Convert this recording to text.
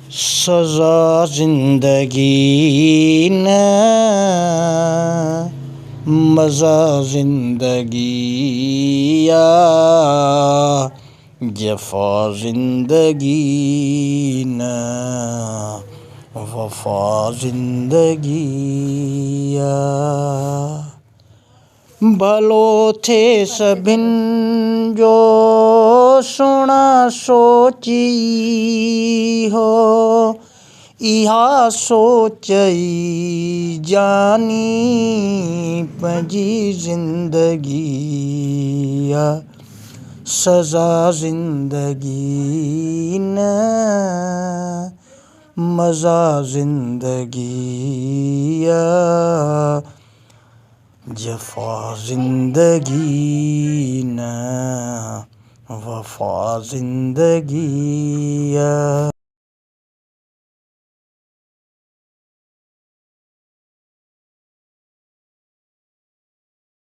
सज़ा ज़िंदगी न मज़ा ज़िंदगी या जफ़ा ज़िंदगी न वफ़ा ज़िंदगी या। भलो थे सभिनि जो सुहिणा सोची हो, इहा सोचई जानी पंहिंजी ज़िंदगी या। सज़ा ज़िंदगी न मज़ा ज़िंदगी या जफ़ा ज़िंदगी न वफ़ा ज़िंदगी या।